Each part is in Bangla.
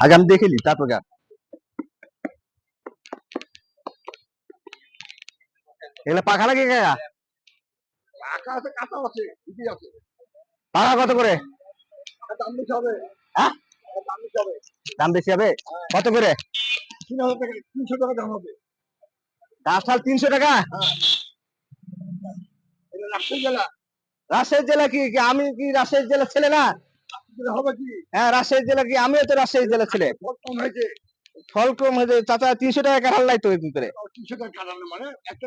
আগে আমি দেখে নি তারপর গা এগুলা পাখা লাগে কাকা? পাকা আছে, কাঁচা আছে, ঠিকই আছে। পাখা কত করে? দাম বেশি হবে। হ্যাঁ, দাম বেশি হবে। দাম বেশি হবে কত করে? 3000 টাকা, 300 টাকা দাম হবে। কাঁঠাল 300 টাকা? এটা রাজশাহী জেলা। রাজশাহী জেলা কি কি আমি কি রাজশাহী জেলার ছেলে না? হবে কি? হ্যাঁ, রাজশাহী জেলা কি আমিও তো রাজশাহী জেলার ছেলে। কম হয়েছে। ফল কম হয়েছে চাচা, 300 টাকা কাঁঠাল নাই তো এরকম করে। 300 টাকা কাঁঠাল মানে একটা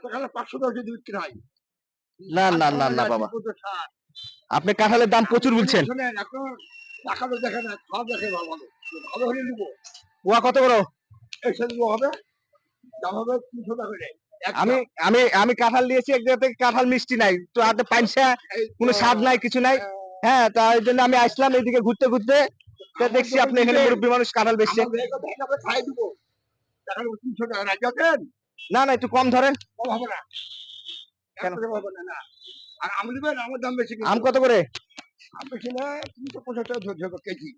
কাঁঠাল 500 টাকা যদি বিক্রি হয়। না না না না বাবা, আপনি কাঁঠালের দাম প্রচুর বলছেন। এখন টাকা তো দেখে না, সব দেখে ভালো ভালো হলে নিবো। ওয়া কত বড়? এসে হবে, দাম হবে 300 টাকা করে। আমি আমি আমি কাঁঠাল দিয়েছি এক জায়গা থেকে, কাঁঠাল মিষ্টি নাই তো, হাতে পাইনসা কোনো স্বাদ নাই, কিছু নাই। হ্যাঁ, তাই জন্য আমি আসলাম এইদিকে ঘুরতে ঘুরতে, দেখছি আপনি এখানে মুরব্বী মানুষ কাঁঠাল বেচছেন। খাই দিব, টাকা 300 টাকা রাজি আছেন? না না, একটু কম ধরেন। কম হবে না, কেন হবে না? না, আর আম নেবেন, আমার দাম বেশি। আম কত করে? আম বেশি না, 375 টাকা ধরতে হবে কেজি।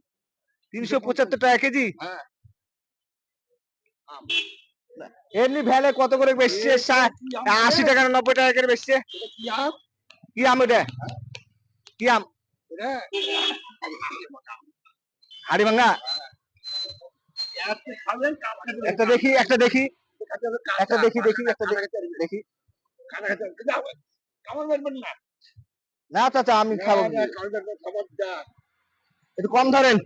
375 টাকা কেজি? হ্যাঁ। এমনি ভ্যানে কত করে বেচছে? 80 টাকা না 90 টাকা করে বেচছে। কি আম এটা? কি আম? হাড়ি ভাঙা? একটা দেখি, একটা দেখি, একটা দেখি, দেখি একটা দেখি। না চাচা, আমি খাবো। একটু কম ধরেন।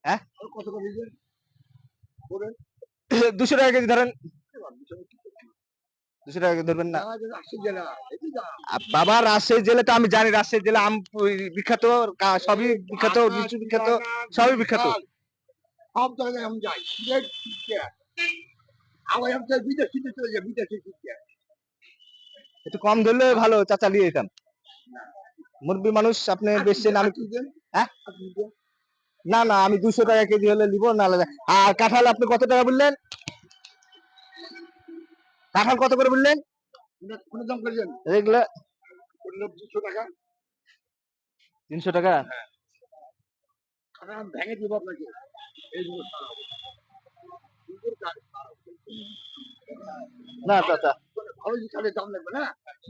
হ্যাঁ, 200 টাকা কেজি ধরেন। 200 টাকা কেজি ধরবেন না বাবা? রাজশাহী জেলা তো আমি জানি, রাজশাহী জেলা আম বিখ্যাত, সবই বিখ্যাত, লিচু বিখ্যাত, সবই বিখ্যাত। সব জায়গায় আমি যাই, আবার আমি বিদেশিতে চলে যাই, বিদেশি একটু কম ধরলে ভালো চাচা, নিয়ে যেতাম। মুরব্বী মানুষ আপনি বেচছেন, আমি হ্যাঁ না না, আমি 200 টাকা কেজি হলে নিবো না। আর কাঁঠাল আপনি কত টাকা বললেন? কাঁঠাল কত করে বললেন? কোন দাম করছেন? এগুলো 200 টাকা। 300 টাকা? হ্যাঁ, ভেঙে দিব আপনাকে। না চাচা, ভালো জিনিস খেলে দাম লাগবে না?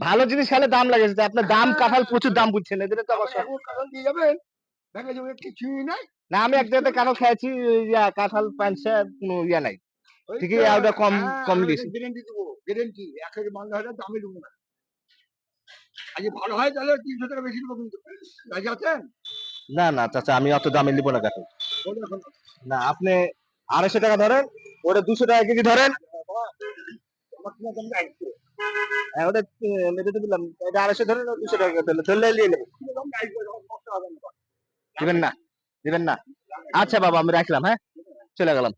ভালো জিনিস খেলে দাম লাগে, আপনার দাম কাঁঠাল প্রচুর দাম বুঝছেন, এদের তো অবশ্য কাঁঠাল দিয়ে যাবেন, ভেঙে যাবে, কিছুই নাই। না। আমি এক জায়গাতে কাঁঠাল খেয়েছি, কাঁঠাল পানছে কোনো ইয়া নাই, ঠিকই ওটা কম কম দিয়েছি। গ্যারেন্টি দেবো, গ্যারেন্টি। এক মাল হয় দামে দেবো না। আজ ভালো হয় তাহলে 300 টাকা বেশি দেবো, কিন্তু রাজি আছেন? না না চাচা, আমি অত দামে নিবো না কাঁঠাল। না, আপনি 250 টাকা ধরেন, ওটা 200 টাকা কেজি ধরেন। হ্যাঁ, ওটা মেরে তো দিলাম, এটা 250 ধরেন, 200 টাকা ধরলে ধরলে নিয়ে নেবেন। দিবেন না? দিবেন না? আচ্ছা বাবা, আমি রাখলাম, হ্যাঁ, চলে গেলাম।